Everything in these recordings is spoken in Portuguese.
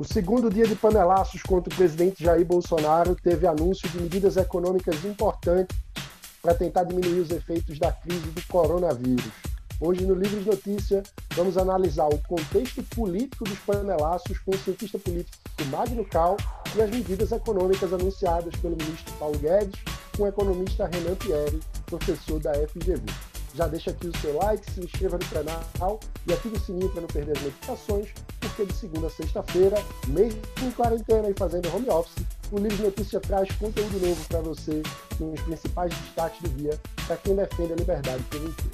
O segundo dia de panelaços contra o presidente Jair Bolsonaro teve anúncio de medidas econômicas importantes para tentar diminuir os efeitos da crise do coronavírus. Hoje, no Livros Notícia, vamos analisar o contexto político dos panelaços com o cientista político Magno Cal e as medidas econômicas anunciadas pelo ministro Paulo Guedes com o economista Renan Pierre, professor da FGV. Já deixa aqui o seu like, se inscreva no canal e ative o sininho para não perder as notificações, porque de segunda a sexta-feira, mesmo em quarentena e fazendo home office, o Livro Notícia traz conteúdo novo para você com os principais destaques do dia para quem defende a liberdade pelo inteiro.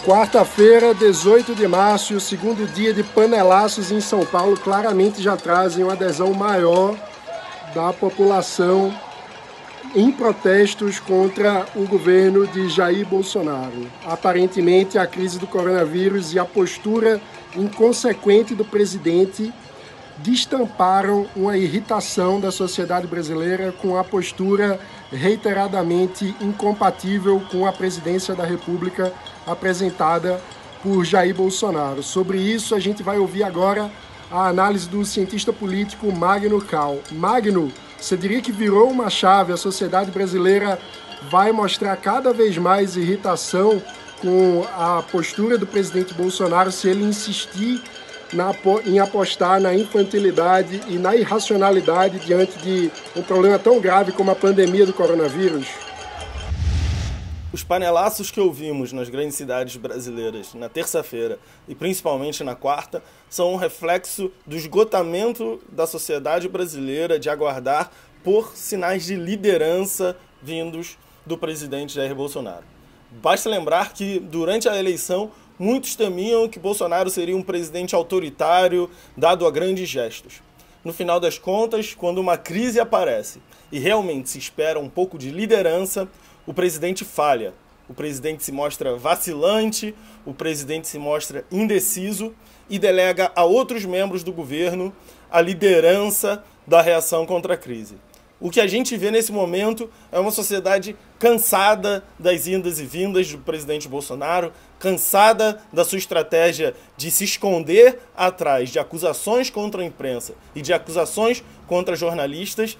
Quarta-feira, 18 de março, o segundo dia de panelaços em São Paulo, claramente já trazem uma adesão maior da população em protestos contra o governo de Jair Bolsonaro. Aparentemente, a crise do coronavírus e a postura inconsequente do presidente destamparam uma irritação da sociedade brasileira com a postura reiteradamente incompatível com a presidência da República apresentada por Jair Bolsonaro. Sobre isso, a gente vai ouvir agora a análise do cientista político Magno Cal. Magno, você diria que virou uma chave, a sociedade brasileira vai mostrar cada vez mais irritação com a postura do presidente Bolsonaro se ele insistir em apostar na infantilidade e na irracionalidade diante de um problema tão grave como a pandemia do coronavírus? Os panelaços que ouvimos nas grandes cidades brasileiras na terça-feira e principalmente na quarta são um reflexo do esgotamento da sociedade brasileira de aguardar por sinais de liderança vindos do presidente Jair Bolsonaro. Basta lembrar que durante a eleição muitos temiam que Bolsonaro seria um presidente autoritário, dado a grandes gestos. No final das contas, quando uma crise aparece e realmente se espera um pouco de liderança, o presidente falha. O presidente se mostra vacilante, o presidente se mostra indeciso e delega a outros membros do governo a liderança da reação contra a crise. O que a gente vê nesse momento é uma sociedade cansada das indas e vindas do presidente Bolsonaro, cansada da sua estratégia de se esconder atrás de acusações contra a imprensa e de acusações contra jornalistas,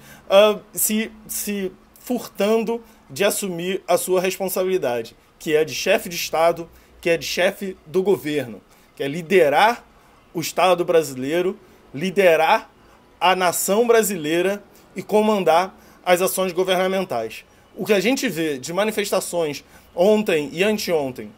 se furtando de assumir a sua responsabilidade, que é de chefe de Estado, que é de chefe do governo, que é liderar o Estado brasileiro, liderar a nação brasileira e comandar as ações governamentais. O que a gente vê de manifestações ontem e anteontem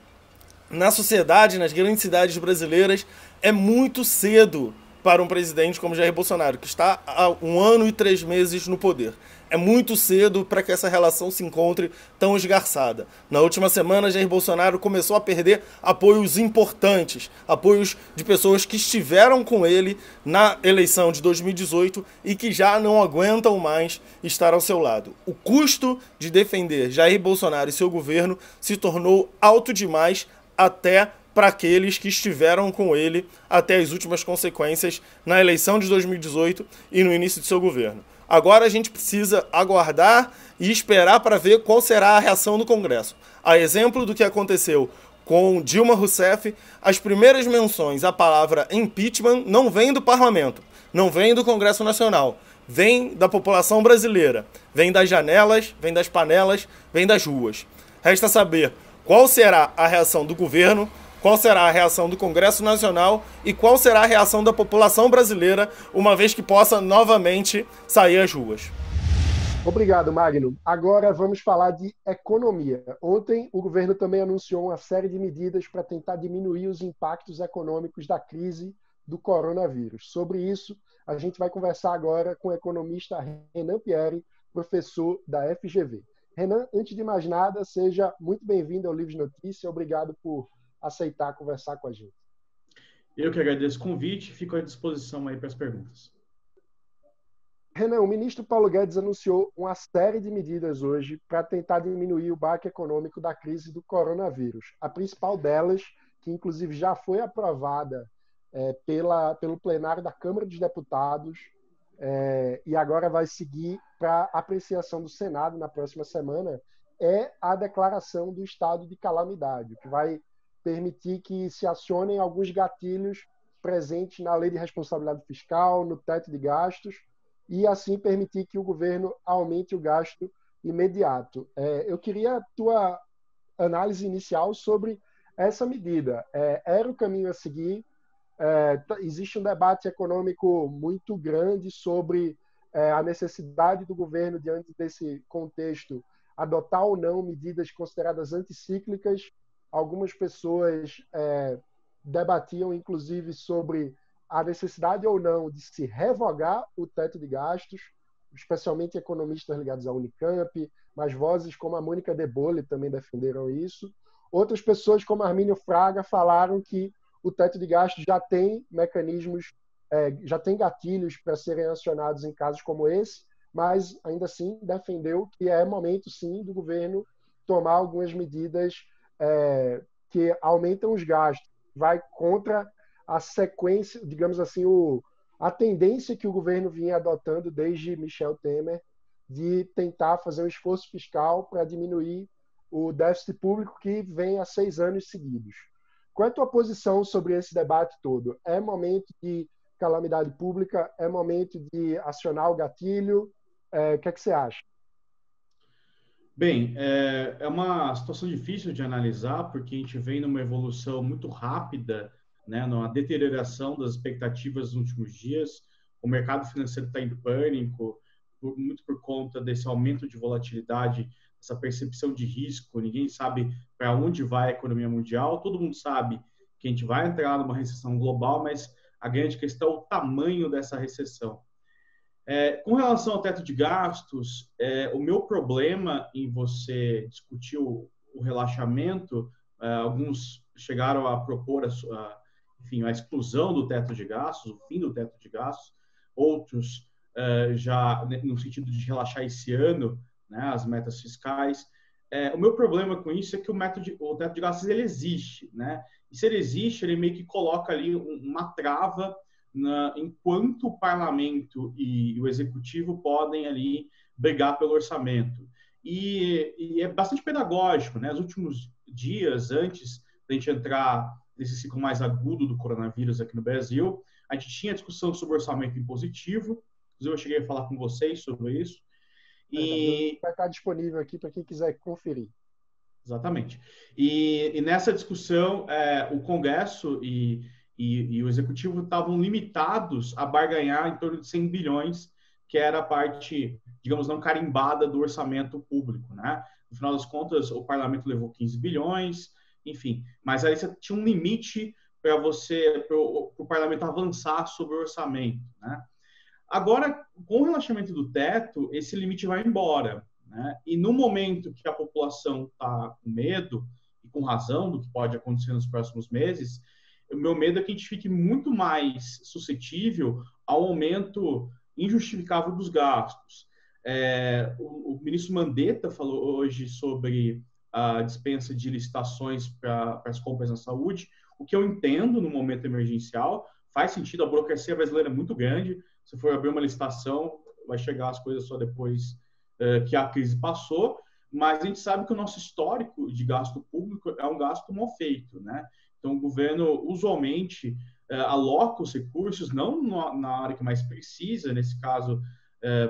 na sociedade, nas grandes cidades brasileiras, é muito cedo para um presidente como Jair Bolsonaro, que está há 1 ano e 3 meses no poder. É muito cedo para que essa relação se encontre tão esgarçada. Na última semana, Jair Bolsonaro começou a perder apoios importantes, apoios de pessoas que estiveram com ele na eleição de 2018 e que já não aguentam mais estar ao seu lado. O custo de defender Jair Bolsonaro e seu governo se tornou alto demais até para aqueles que estiveram com ele até as últimas consequências na eleição de 2018 e no início de seu governo. Agora a gente precisa aguardar e esperar para ver qual será a reação do Congresso. A exemplo do que aconteceu com Dilma Rousseff, as primeiras menções à palavra impeachment não vêm do parlamento, não vêm do Congresso Nacional, vêm da população brasileira, vêm das janelas, vêm das panelas, vêm das ruas. Resta saber qual será a reação do governo, qual será a reação do Congresso Nacional e qual será a reação da população brasileira, uma vez que possa novamente sair às ruas. Obrigado, Magno. Agora vamos falar de economia. Ontem, o governo também anunciou uma série de medidas para tentar diminuir os impactos econômicos da crise do coronavírus. Sobre isso, a gente vai conversar agora com o economista Renan Pierre, professor da FGV. Renan, antes de mais nada, seja muito bem-vindo ao Livro de Notícia. Obrigado por aceitar conversar com a gente. Eu que agradeço o convite e fico à disposição aí para as perguntas. Renan, o ministro Paulo Guedes anunciou uma série de medidas hoje para tentar diminuir o baque econômico da crise do coronavírus. A principal delas, que inclusive já foi aprovada pelo plenário da Câmara dos Deputados e agora vai seguir para apreciação do Senado na próxima semana, é a declaração do estado de calamidade, que vai permitir que se acionem alguns gatilhos presentes na Lei de Responsabilidade Fiscal, no teto de gastos, e assim permitir que o governo aumente o gasto imediato. Eu queria a tua análise inicial sobre essa medida. Era o caminho a seguir? Existe um debate econômico muito grande sobre a necessidade do governo, diante desse contexto, adotar ou não medidas consideradas anticíclicas. Algumas pessoas debatiam, inclusive, sobre a necessidade ou não de se revogar o teto de gastos, especialmente economistas ligados à Unicamp, mas vozes como a Mônica De Bolle também defenderam isso. Outras pessoas, como Armínio Fraga, falaram que o teto de gastos já tem mecanismos, já tem gatilhos para serem acionados em casos como esse, mas ainda assim defendeu que é momento, sim, do governo tomar algumas medidas que aumentam os gastos. Vai contra a sequência, digamos assim, a tendência que o governo vinha adotando desde Michel Temer de tentar fazer um esforço fiscal para diminuir o déficit público que vem há 6 anos seguidos. Qual é a tua posição sobre esse debate todo? É momento de calamidade pública? É momento de acionar o gatilho? O que é que você acha? Bem, é uma situação difícil de analisar, porque a gente vem numa evolução muito rápida, né, numa deterioração das expectativas nos últimos dias. O mercado financeiro está em pânico, muito por conta desse aumento de volatilidade, essa percepção de risco. Ninguém sabe para onde vai a economia mundial. Todo mundo sabe que a gente vai entrar numa recessão global, mas a grande questão é o tamanho dessa recessão. Com relação ao teto de gastos, o meu problema em você discutir o relaxamento, alguns chegaram a propor a exclusão do teto de gastos, o fim do teto de gastos, outros já no sentido de relaxar esse ano, né, as metas fiscais. O meu problema com isso é que o teto de gastos ele existe, né? E se ele existe, ele meio que coloca ali uma trava enquanto o parlamento e o executivo podem ali brigar pelo orçamento. E é bastante pedagógico, né? Nos últimos dias, antes da gente entrar nesse ciclo mais agudo do coronavírus aqui no Brasil, a gente tinha discussão sobre orçamento impositivo, inclusive eu cheguei a falar com vocês sobre isso. E vai estar disponível aqui para quem quiser conferir. Exatamente. E nessa discussão, o Congresso e o Executivo estavam limitados a barganhar em torno de 100 bilhões, que era a parte, digamos, não carimbada do orçamento público, né? No final das contas, o parlamento levou 15 bilhões, enfim. Mas aí você tinha um limite para o parlamento avançar sobre o orçamento, né? Agora, com o relaxamento do teto, esse limite vai embora, né? E no momento que a população está com medo, e com razão do que pode acontecer nos próximos meses, o meu medo é que a gente fique muito mais suscetível ao aumento injustificável dos gastos. O ministro Mandetta falou hoje sobre a dispensa de licitações para as compras na saúde, o que eu entendo no momento emergencial, faz sentido, a burocracia brasileira é muito grande, se for abrir uma licitação, vai chegar as coisas só depois que a crise passou, mas a gente sabe que o nosso histórico de gasto público é um gasto mal feito, né? Então, o governo usualmente aloca os recursos, não na área que mais precisa, nesse caso,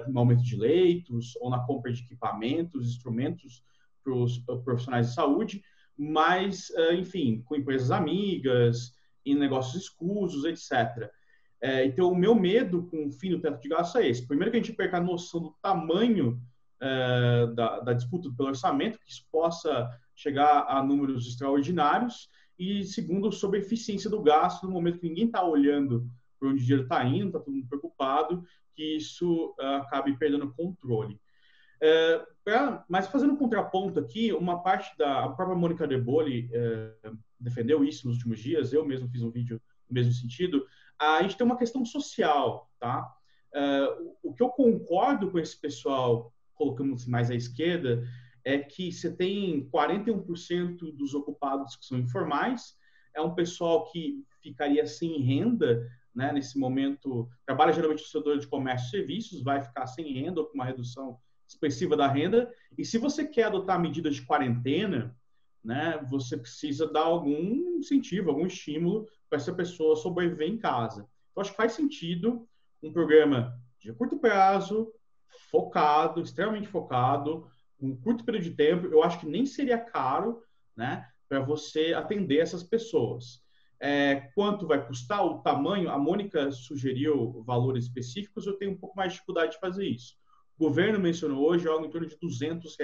no aumento de leitos ou na compra de equipamentos, instrumentos para os profissionais de saúde, mas, enfim, com empresas amigas, em negócios escusos, etc. Então, o meu medo com o fim do teto de gastos é esse. Primeiro que a gente perca a noção do tamanho da disputa pelo orçamento, que isso possa chegar a números extraordinários, e segundo, sobre a eficiência do gasto, no momento que ninguém está olhando para onde o dinheiro está indo, está todo mundo preocupado, que isso acabe perdendo controle. Mas fazendo um contraponto aqui, uma parte a própria Mônica De Bolle defendeu isso nos últimos dias, eu mesmo fiz um vídeo no mesmo sentido, a gente tem uma questão social, tá? O que eu concordo com esse pessoal, colocamos mais à esquerda, é que você tem 41% dos ocupados que são informais, é um pessoal que ficaria sem renda, né, nesse momento, trabalha geralmente no setor de comércio e serviços, vai ficar sem renda ou com uma redução expressiva da renda, e se você quer adotar medidas de quarentena, né, você precisa dar algum incentivo, algum estímulo para essa pessoa sobreviver em casa. Então, acho que faz sentido um programa de curto prazo, focado, extremamente focado, um curto período de tempo. Eu acho que nem seria caro, né, para você atender essas pessoas. Quanto vai custar o tamanho? A Mônica sugeriu valores específicos, eu tenho um pouco mais de dificuldade de fazer isso. O governo mencionou hoje algo em torno de R$ 200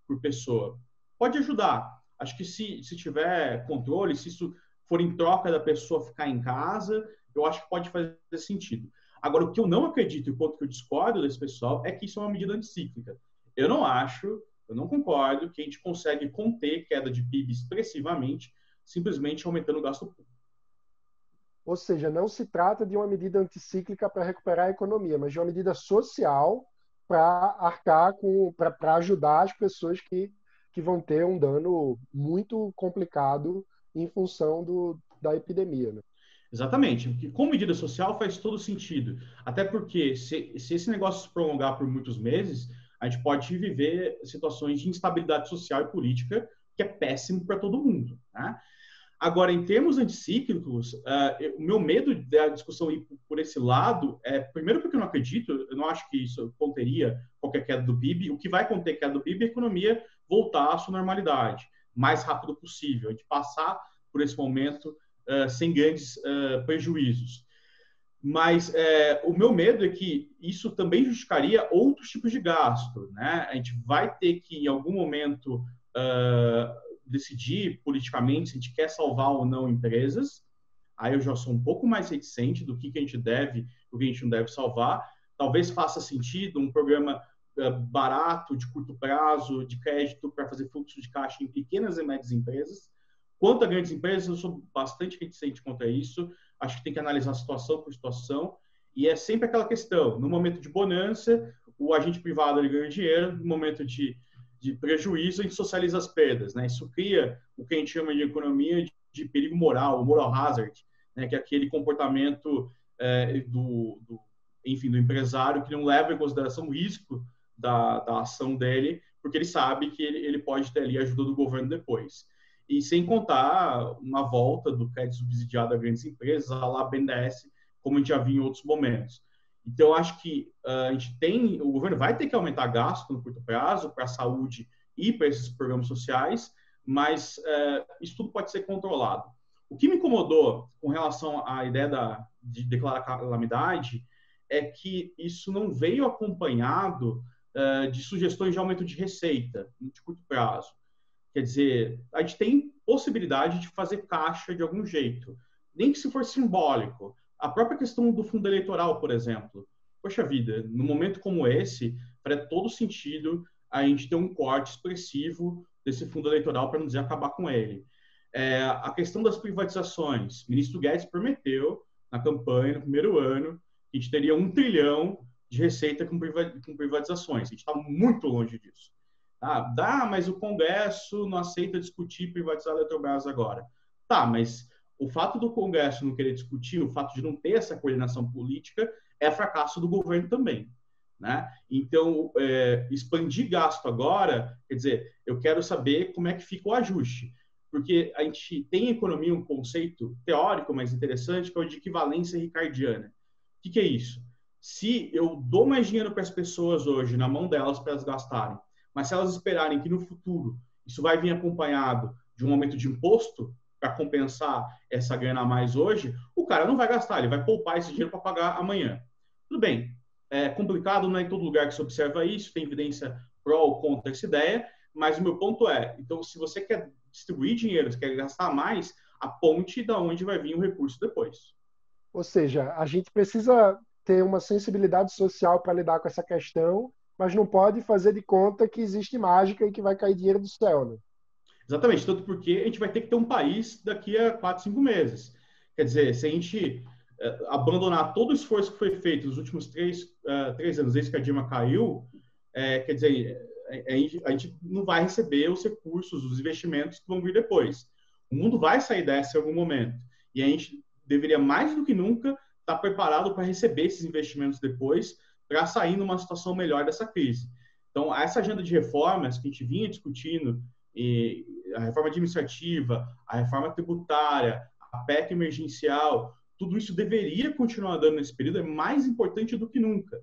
por pessoa. Pode ajudar. Acho que se tiver controle, se isso for em troca da pessoa ficar em casa, eu acho que pode fazer sentido. Agora, o que eu não acredito e o ponto que eu discordo desse pessoal é que isso é uma medida anticíclica. Eu não concordo que a gente consegue conter queda de PIB expressivamente simplesmente aumentando o gasto público. Ou seja, não se trata de uma medida anticíclica para recuperar a economia, mas de uma medida social para arcar para ajudar as pessoas que vão ter um dano muito complicado em função da epidemia, né? Exatamente. Porque com medida social faz todo sentido. Até porque se esse negócio se prolongar por muitos meses, a gente pode viver situações de instabilidade social e política que é péssimo para todo mundo, né? Agora, em termos anticíclicos, o meu medo da discussão ir por esse lado é, primeiro, porque eu não acredito, eu não acho que isso conteria qualquer queda do PIB. O que vai conter queda do PIB é a economia voltar à sua normalidade o mais rápido possível, a gente passar por esse momento sem grandes prejuízos. Mas o meu medo é que isso também justificaria outros tipos de gasto, né? A gente vai ter que, em algum momento, decidir politicamente se a gente quer salvar ou não empresas. Aí eu já sou um pouco mais reticente do que a gente deve, o que a gente não deve salvar. Talvez faça sentido um programa barato, de curto prazo, de crédito para fazer fluxo de caixa em pequenas e médias empresas. Quanto a grandes empresas, eu sou bastante reticente contra isso. Acho que tem que analisar situação por situação. E é sempre aquela questão, no momento de bonança, o agente privado ele ganha dinheiro, no momento de prejuízo, a gente socializa as perdas, né? Isso cria o que a gente chama de economia de perigo moral, o moral hazard, né? Que é aquele comportamento do empresário que não leva em consideração o risco da ação dele, porque ele sabe que ele pode ter ali a ajuda do governo depois. E sem contar uma volta do crédito subsidiado a grandes empresas, a lá BNDES, como a gente já viu em outros momentos. Então, acho que o governo vai ter que aumentar gasto no curto prazo para a saúde e para esses programas sociais, mas isso tudo pode ser controlado. O que me incomodou com relação à ideia de declarar calamidade é que isso não veio acompanhado de sugestões de aumento de receita de curto prazo. Quer dizer, a gente tem possibilidade de fazer caixa de algum jeito, nem que se for simbólico. A própria questão do fundo eleitoral, por exemplo. Poxa vida, num momento como esse, faria todo sentido a gente ter um corte expressivo desse fundo eleitoral, para não dizer acabar com ele. A questão das privatizações. O ministro Guedes prometeu, na campanha, no primeiro ano, que a gente teria 1 trilhão de receita com privatizações. A gente está muito longe disso. Mas o Congresso não aceita discutir privatizar a Eletrobras agora. Mas o fato do Congresso não querer discutir, o fato de não ter essa coordenação política, é fracasso do governo também, né? Então, expandir gasto agora, quer dizer, eu quero saber como é que fica o ajuste. Porque a gente tem em economia um conceito teórico mais interessante, que é o de equivalência ricardiana. O que é isso? Se eu dou mais dinheiro para as pessoas hoje, na mão delas, para elas gastarem, mas se elas esperarem que no futuro isso vai vir acompanhado de um aumento de imposto para compensar essa grana a mais hoje, o cara não vai gastar, ele vai poupar esse dinheiro para pagar amanhã. Tudo bem, É complicado, não é em todo lugar que se observa isso, tem evidência pró ou contra essa ideia, mas o meu ponto é, então, se você quer distribuir dinheiro, se quer gastar mais, aponte da onde vai vir o recurso depois. Ou seja, a gente precisa ter uma sensibilidade social para lidar com essa questão, mas não pode fazer de conta que existe mágica e que vai cair dinheiro do céu, né? Exatamente, tanto porque a gente vai ter que ter um país daqui a 4, 5 meses. Quer dizer, se a gente abandonar todo o esforço que foi feito nos últimos 3 anos, desde que a Dilma caiu, quer dizer, a gente não vai receber os recursos, os investimentos que vão vir depois. O mundo vai sair dessa em algum momento. E a gente deveria, mais do que nunca, estar preparado para receber esses investimentos depois, para sair numa situação melhor dessa crise. Então, essa agenda de reformas que a gente vinha discutindo, e a reforma administrativa, a reforma tributária, a PEC emergencial, tudo isso deveria continuar dando nesse período, é mais importante do que nunca.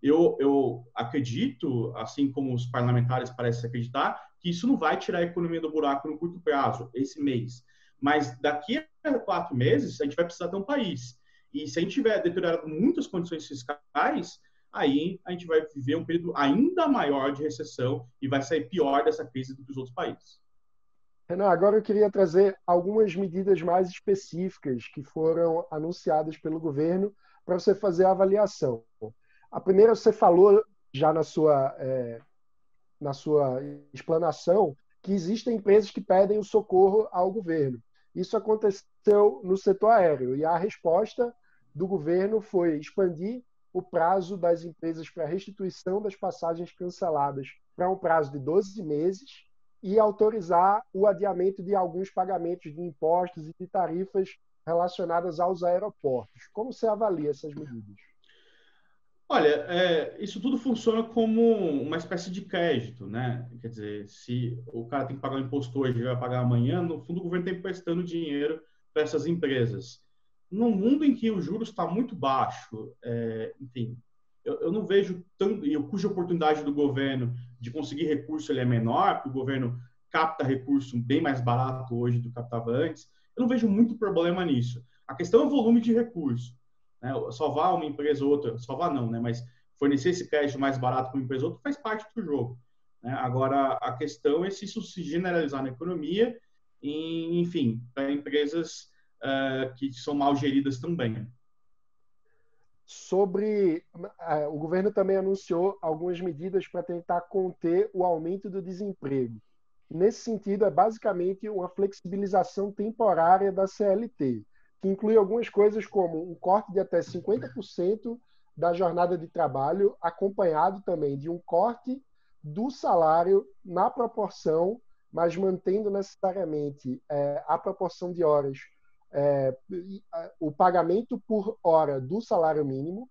Eu acredito, assim como os parlamentares parecem acreditar, que isso não vai tirar a economia do buraco no curto prazo, esse mês. Mas daqui a 4 meses, a gente vai precisar ter um país. E se a gente tiver deteriorado muitas condições fiscais, aí a gente vai viver um período ainda maior de recessão e vai sair pior dessa crise do que os outros países. Renan, agora eu queria trazer algumas medidas mais específicas que foram anunciadas pelo governo para você fazer a avaliação. A primeira, você falou já na sua explanação, que existem empresas que pedem o socorro ao governo. Isso aconteceu no setor aéreo e a resposta do governo foi expandir o prazo das empresas para restituição das passagens canceladas para um prazo de 12 meses e autorizar o adiamento de alguns pagamentos de impostos e de tarifas relacionadas aos aeroportos. Como você avalia essas medidas? Olha, isso tudo funciona como uma espécie de crédito, né? Quer dizer, se o cara tem que pagar o imposto hoje e vai pagar amanhã, no fundo o governo está emprestando dinheiro para essas empresas. No mundo em que o juros está muito baixo, enfim, eu não vejo tanto, e cuja oportunidade do governo de conseguir recurso ele é menor, porque o governo capta recurso bem mais barato hoje do que captava antes, eu não vejo muito problema nisso. A questão é o volume de recurso. Né? Salvar uma empresa ou outra, salvar não, né? Mas fornecer esse crédito mais barato para uma empresa ou outra faz parte do jogo. Né? Agora, a questão é se isso se generalizar na economia, e, enfim, para empresas que são mal geridas também. O governo também anunciou algumas medidas para tentar conter o aumento do desemprego. Nesse sentido, é basicamente uma flexibilização temporária da CLT, que inclui algumas coisas como um corte de até 50% da jornada de trabalho, acompanhado também de um corte do salário na proporção, mas mantendo necessariamente a proporção de horas, o pagamento por hora do salário mínimo,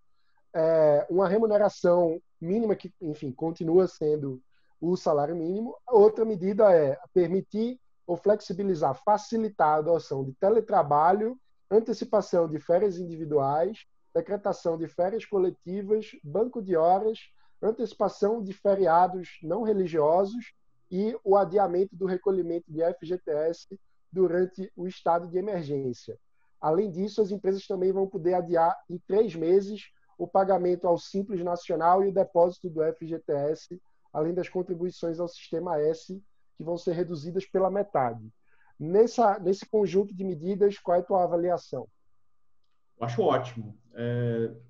uma remuneração mínima que, enfim, continua sendo o salário mínimo. Outra medida é permitir ou flexibilizar, facilitar a adoção de teletrabalho, antecipação de férias individuais, decretação de férias coletivas, banco de horas, antecipação de feriados não religiosos e o adiamento do recolhimento de FGTS durante o estado de emergência. Além disso, as empresas também vão poder adiar em 3 meses o pagamento ao Simples Nacional e o depósito do FGTS, além das contribuições ao Sistema S, que vão ser reduzidas pela metade. Nesse conjunto de medidas, qual é a tua avaliação? Eu acho ótimo.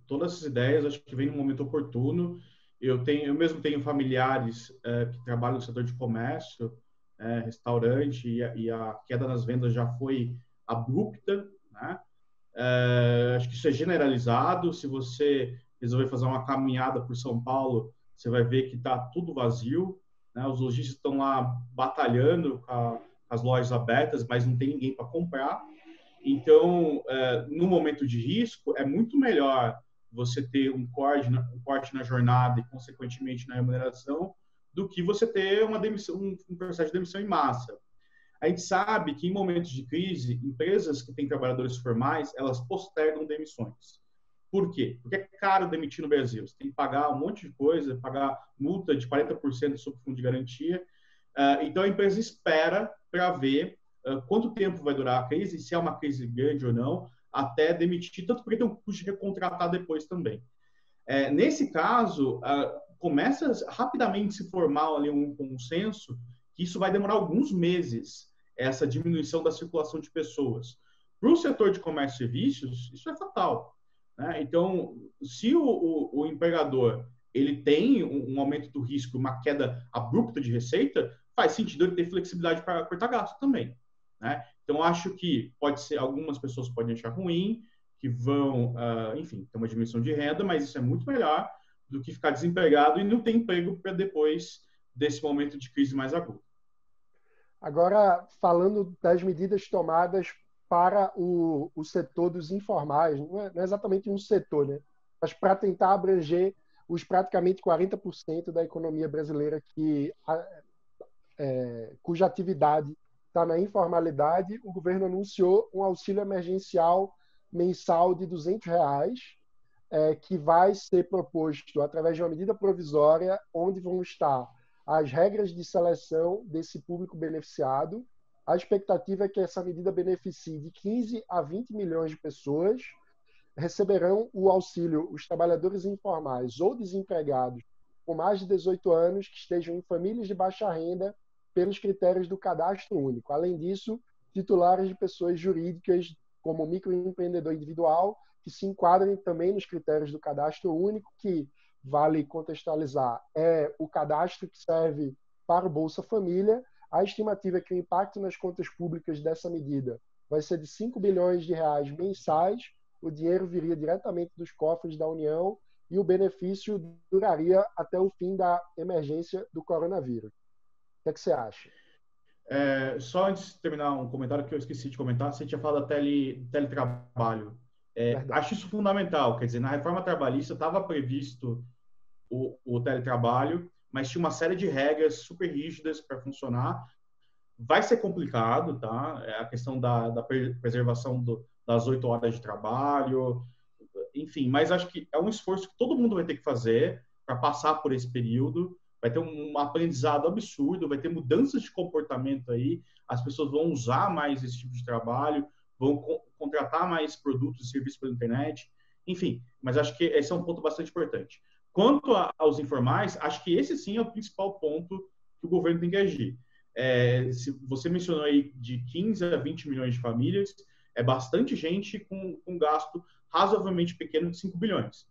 Todas essas ideias acho que vêm no momento oportuno. Eu mesmo tenho familiares que trabalham no setor de comércio, restaurante, e a queda nas vendas já foi abrupta, né? Acho que isso é generalizado. Se você resolver fazer uma caminhada por São Paulo, você vai ver que está tudo vazio, né? Os lojistas estão lá batalhando com as lojas abertas, mas não tem ninguém para comprar. Então, no momento de risco, é muito melhor você ter um corte na jornada e, consequentemente, na remuneração, do que você ter um processo de demissão em massa. A gente sabe que, em momentos de crise, empresas que têm trabalhadores formais, elas postergam demissões. Por quê? Porque é caro demitir no Brasil. Você tem que pagar um monte de coisa, pagar multa de 40% sobre o fundo de garantia. Então, a empresa espera para ver quanto tempo vai durar a crise, se é uma crise grande ou não, até demitir, tanto porque tem um custo de recontratar depois também. Nesse caso, começa rapidamente a se formar ali um consenso que isso vai demorar alguns meses, essa diminuição da circulação de pessoas. Para o setor de comércio e serviços, isso é fatal, né? Então, se o empregador ele tem um aumento do risco, uma queda abrupta de receita, faz sentido ele ter flexibilidade para cortar gasto também, né? Então, acho que pode ser, algumas pessoas podem achar ruim, que vão, enfim, ter uma diminuição de renda, mas isso é muito melhor do que ficar desempregado e não ter emprego para depois desse momento de crise mais aguda. Agora, falando das medidas tomadas para o setor dos informais, não é exatamente um setor, né? Mas para tentar abranger os praticamente 40% da economia brasileira cuja atividade está na informalidade, o governo anunciou um auxílio emergencial mensal de R$ 200, que vai ser proposto através de uma medida provisória, onde vão estar as regras de seleção desse público beneficiado. A expectativa é que essa medida beneficie de 15 a 20 milhões de pessoas. Receberão o auxílio os trabalhadores informais ou desempregados com mais de 18 anos que estejam em famílias de baixa renda pelos critérios do cadastro único. Além disso, titulares de pessoas jurídicas como microempreendedor individual que se enquadrem também nos critérios do cadastro único, que vale contextualizar, é o cadastro que serve para o Bolsa Família. A estimativa é que o impacto nas contas públicas dessa medida vai ser de R$ 5 bilhões mensais. O dinheiro viria diretamente dos cofres da União e o benefício duraria até o fim da emergência do coronavírus. O que é que você acha? Só antes de terminar um comentário que eu esqueci de comentar, você tinha falado da teletrabalho. Acho isso fundamental, quer dizer, na reforma trabalhista estava previsto o teletrabalho, mas tinha uma série de regras super rígidas para funcionar. Vai ser complicado, tá? A questão da preservação das 8 horas de trabalho, enfim, mas acho que é um esforço que todo mundo vai ter que fazer para passar por esse período. Vai ter um aprendizado absurdo, vai ter mudanças de comportamento aí, as pessoas vão usar mais esse tipo de trabalho, vão contratar mais produtos e serviços pela internet, enfim, mas acho que esse é um ponto bastante importante. Quanto aos informais, acho que esse sim é o principal ponto que o governo tem que agir. Se você mencionou aí de 15 a 20 milhões de famílias, é bastante gente com um gasto razoavelmente pequeno de 5 bilhões.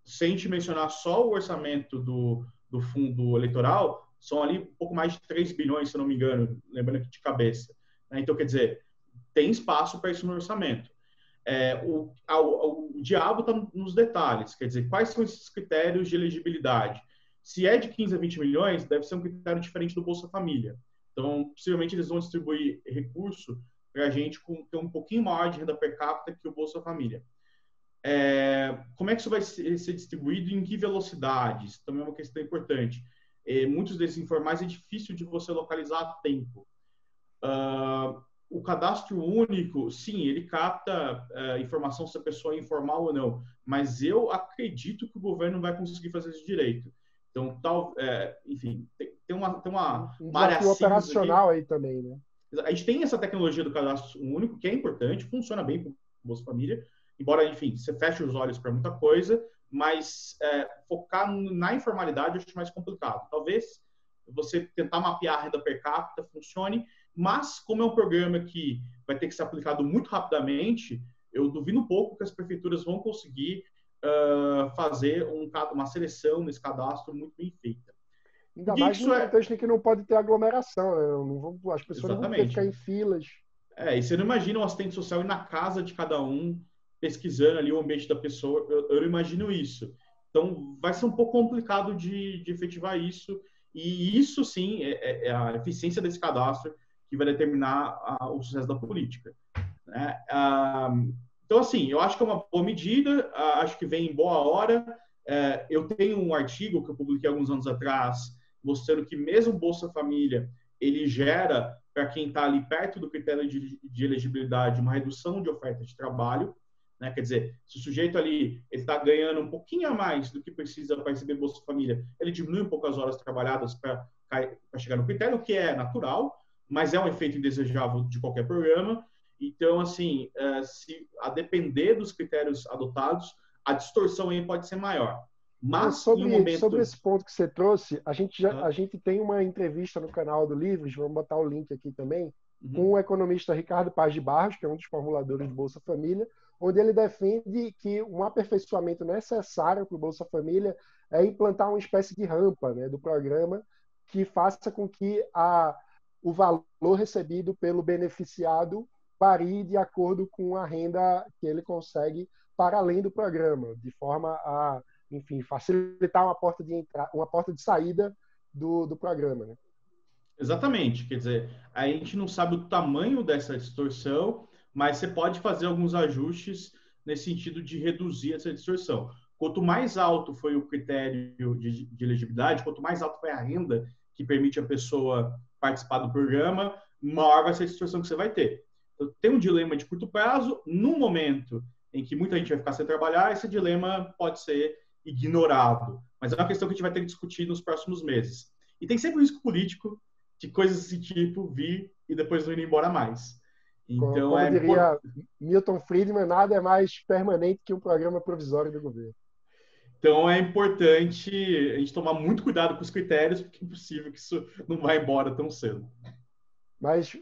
Se a gente mencionar só o orçamento do fundo eleitoral, são ali um pouco mais de 3 bilhões, se eu não me engano, lembrando aqui de cabeça. Então, quer dizer, tem espaço para isso no orçamento. O diabo está nos detalhes, quer dizer, quais são esses critérios de elegibilidade? Se é de 15 a 20 milhões, deve ser um critério diferente do Bolsa Família. Então, possivelmente, eles vão distribuir recurso para a gente ter um pouquinho maior de renda per capita que o Bolsa Família. Como é que isso vai ser distribuído e em que velocidades? Também é uma questão importante. Muitos desses informais é difícil de você localizar a tempo. O cadastro único, sim, ele capta informação se a pessoa é informal ou não, mas eu acredito que o governo vai conseguir fazer isso direito. Então, enfim, tem uma área operacional aí também, né? A gente tem essa tecnologia do cadastro único, que é importante, funciona bem para o Bolsa Família, embora, enfim, você feche os olhos para muita coisa, mas focar na informalidade eu acho mais complicado. Talvez você tentar mapear a renda per capita funcione, mas como é um programa que vai ter que ser aplicado muito rapidamente, eu duvido um pouco que as prefeituras vão conseguir fazer uma seleção nesse cadastro muito bem feita. Ainda mais no contexto em que não pode ter aglomeração, né? As pessoas não vão ter que ficar em filas. E você não imagina um assistente social ir na casa de cada um, pesquisando ali o ambiente da pessoa, eu não imagino isso. Então, vai ser um pouco complicado de efetivar isso, e isso sim é a eficiência desse cadastro que vai determinar o sucesso da política, né? Então, assim, eu acho que é uma boa medida, acho que vem em boa hora. Eu tenho um artigo que eu publiquei alguns anos atrás, mostrando que mesmo o Bolsa Família, ele gera, para quem está ali perto do critério de elegibilidade, uma redução de oferta de trabalho, né? Quer dizer, se o sujeito ali está ganhando um pouquinho a mais do que precisa para receber Bolsa Família, ele diminui um pouco as horas trabalhadas para chegar no critério, o que é natural, mas é um efeito indesejável de qualquer programa. Então, assim, a depender dos critérios adotados, a distorção aí pode ser maior. Mas, em um sobre momento... esse ponto que você trouxe, a gente tem uma entrevista no canal do Livros, vamos botar o link aqui também, com o economista Ricardo Paz de Barros, que é um dos formuladores do Bolsa Família, onde ele defende que um aperfeiçoamento necessário para o Bolsa Família é implantar uma espécie de rampa, né, do programa que faça com que o valor recebido pelo beneficiado varie de acordo com a renda que ele consegue para além do programa, de forma a, enfim, facilitar uma porta de saída do programa, né? Exatamente, quer dizer, a gente não sabe o tamanho dessa distorção, mas você pode fazer alguns ajustes nesse sentido de reduzir essa distorção. Quanto mais alto foi o critério de elegibilidade, quanto mais alto foi a renda que permite a pessoa participar do programa, maior vai ser a distorção que você vai ter. Então, tem um dilema de curto prazo, no momento em que muita gente vai ficar sem trabalhar, esse dilema pode ser ignorado. Mas é uma questão que a gente vai ter que discutir nos próximos meses. E tem sempre um risco político de coisas desse tipo vir e depois não ir embora mais. Então, como diria Milton Friedman, nada é mais permanente que um programa provisório do governo. Então, é importante a gente tomar muito cuidado com os critérios, porque é possível que isso não vá embora tão cedo. Mas,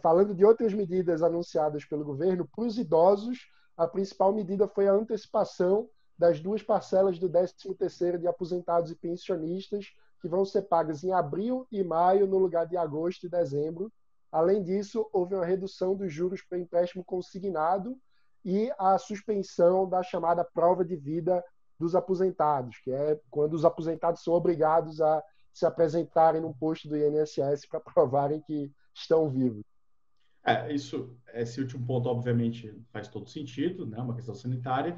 falando de outras medidas anunciadas pelo governo, para os idosos, a principal medida foi a antecipação das 2 parcelas do 13º de aposentados e pensionistas, que vão ser pagas em abril e maio, no lugar de agosto e dezembro. Além disso, houve uma redução dos juros para empréstimo consignado e a suspensão da chamada prova de vida dos aposentados, que é quando os aposentados são obrigados a se apresentarem num posto do INSS para provarem que estão vivos. Esse último ponto, obviamente, faz todo sentido, né? Uma questão sanitária.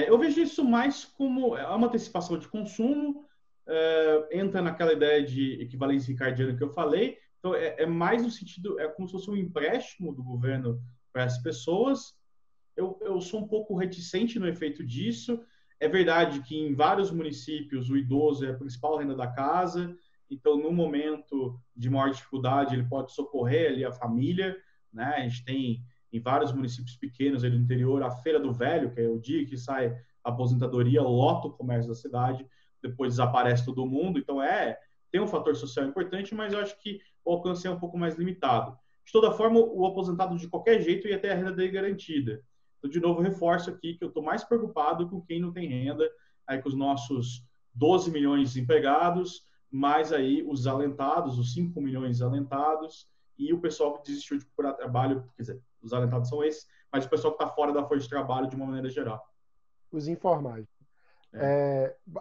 Eu vejo isso mais como uma antecipação de consumo, entra naquela ideia de equivalência ricardiana que eu falei. Então, mais no sentido, é como se fosse um empréstimo do governo para as pessoas. Eu sou um pouco reticente no efeito disso. É verdade que em vários municípios o idoso é a principal renda da casa, então, no momento de maior dificuldade, ele pode socorrer ali a família, né? A gente tem em vários municípios pequenos ali no interior a Feira do Velho, que é o dia que sai a aposentadoria, lota o comércio da cidade, depois desaparece todo mundo. Então, tem um fator social importante, mas eu acho que o alcance é um pouco mais limitado. De toda forma, o aposentado, de qualquer jeito, ia ter a renda dele garantida. Então, de novo, reforço aqui que eu estou mais preocupado com quem não tem renda, aí com os nossos 12 milhões de desempregados, mais aí os alentados, os 5 milhões de alentados, e o pessoal que desistiu de procurar trabalho, quer dizer, os alentados são esses, mas o pessoal que está fora da força de trabalho de uma maneira geral. Os informais.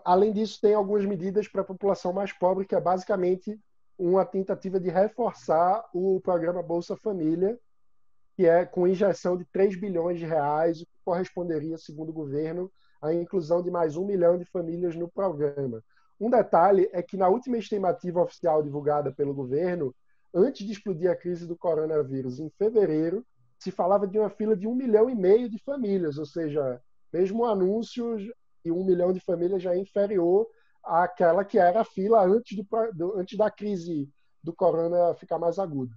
Além disso, tem algumas medidas para a população mais pobre, que é basicamente uma tentativa de reforçar o programa Bolsa Família, que é com injeção de 3 bilhões de reais, o que corresponderia, segundo o governo, à inclusão de mais 1 milhão de famílias no programa. Um detalhe é que na última estimativa oficial divulgada pelo governo, antes de explodir a crise do coronavírus, em fevereiro, se falava de uma fila de 1,5 milhão de famílias, ou seja, mesmo o anúncio de 1 milhão de famílias já é inferior àquela que era a fila antes da crise do corona ficar mais aguda.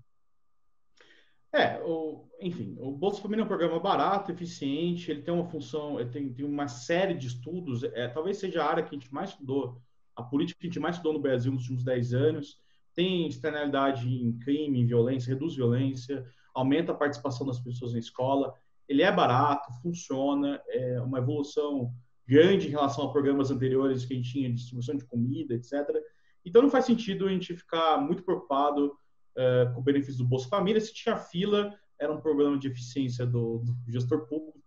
Enfim, o Bolsa Família é um programa barato, eficiente, ele tem uma função, ele tem uma série de estudos, talvez seja a área que a gente mais estudou, a política que a gente mais estudou no Brasil nos últimos 10 anos, tem externalidade em crime, em violência, reduz violência, aumenta a participação das pessoas na escola, ele é barato, funciona, é uma evolução grande em relação a programas anteriores que a gente tinha de distribuição de comida, etc. Então não faz sentido a gente ficar muito preocupado com o benefício do Bolsa Família. Se tinha fila, era um problema de eficiência do gestor público,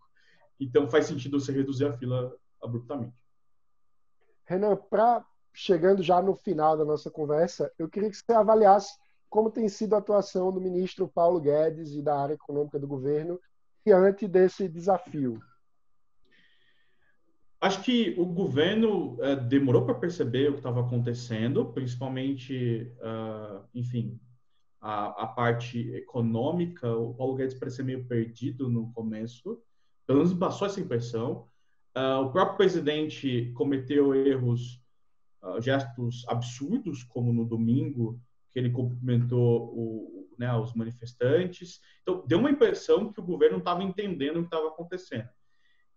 então faz sentido você reduzir a fila abruptamente. Renan, chegando já no final da nossa conversa, eu queria que você avaliasse como tem sido a atuação do ministro Paulo Guedes e da área econômica do governo diante desse desafio. Acho que o governo demorou para perceber o que estava acontecendo, principalmente, enfim, a parte econômica. O Paulo Guedes parecia meio perdido no começo, pelo menos passou essa impressão. O próprio presidente cometeu erros, gestos absurdos, como no domingo, que ele cumprimentou os manifestantes. Então, deu uma impressão que o governo não estava entendendo o que estava acontecendo.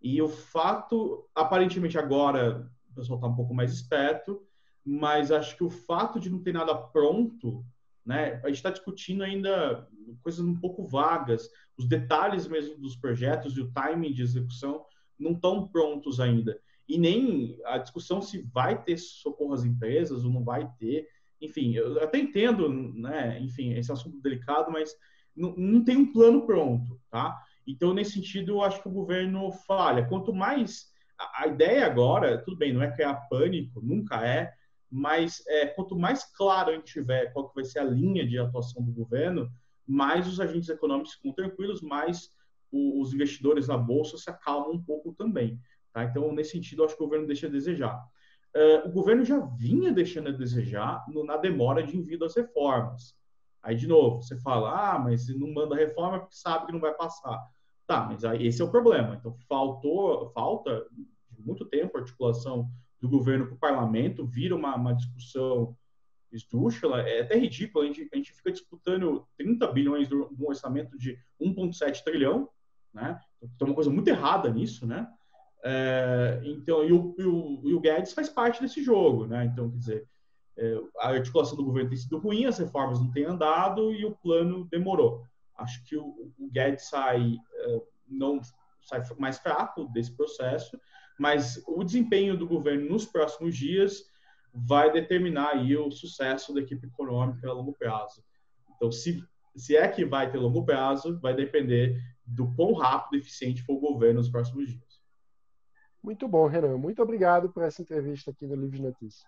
E o fato, aparentemente agora, o pessoal está um pouco mais esperto, mas acho que o fato de não ter nada pronto, né, a gente está discutindo ainda coisas um pouco vagas, os detalhes mesmo dos projetos e o timing de execução não estão prontos ainda. E nem a discussão se vai ter socorro às empresas ou não vai ter. Enfim, eu até entendo, né, enfim, esse é um assunto delicado, mas não tem um plano pronto, tá? Então, nesse sentido, eu acho que o governo falha. Quanto mais... A ideia agora, tudo bem, não é criar pânico, nunca é, mas quanto mais claro a gente tiver qual que vai ser a linha de atuação do governo, mais os agentes econômicos ficam tranquilos, mais os investidores na Bolsa se acalmam um pouco também. Tá? Então, nesse sentido, eu acho que o governo deixa a desejar. O governo já vinha deixando a desejar na demora de envio das reformas. Aí, de novo, você fala, mas não manda reforma porque sabe que não vai passar. Tá, mas aí esse é o problema. Então, falta muito tempo a articulação do governo com o parlamento, vira uma discussão esdrúxula, é até ridículo, a gente fica disputando 30 bilhões de um orçamento de 1,7 trilhão, né? Tem uma coisa muito errada nisso, né? Então, e o Guedes faz parte desse jogo, né? Então, quer dizer, a articulação do governo tem sido ruim, as reformas não têm andado e o plano demorou. Acho que o Guedes não sai mais fraco desse processo, mas o desempenho do governo nos próximos dias vai determinar aí o sucesso da equipe econômica a longo prazo. Então, se é que vai ter longo prazo, vai depender do quão rápido e eficiente for o governo nos próximos dias. Muito bom, Renan. Muito obrigado por essa entrevista aqui no Livre de Notícias.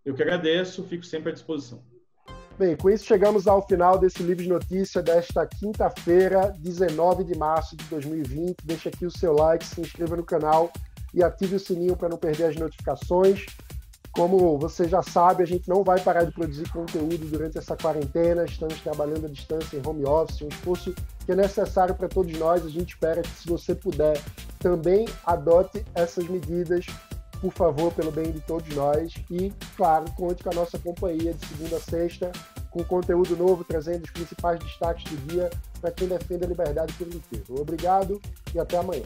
Eu que agradeço, fico sempre à disposição. Bem, com isso chegamos ao final desse Livre de Notícia desta quinta-feira, 19 de março de 2020. Deixe aqui o seu like, se inscreva no canal e ative o sininho para não perder as notificações. Como você já sabe, a gente não vai parar de produzir conteúdo durante essa quarentena. Estamos trabalhando à distância em home office, um esforço que é necessário para todos nós. A gente espera que, se você puder, também adote essas medidas, por favor, pelo bem de todos nós. E, claro, conte com a nossa companhia de segunda a sexta, com conteúdo novo, trazendo os principais destaques do dia para quem defende a liberdade por inteiro. Obrigado e até amanhã.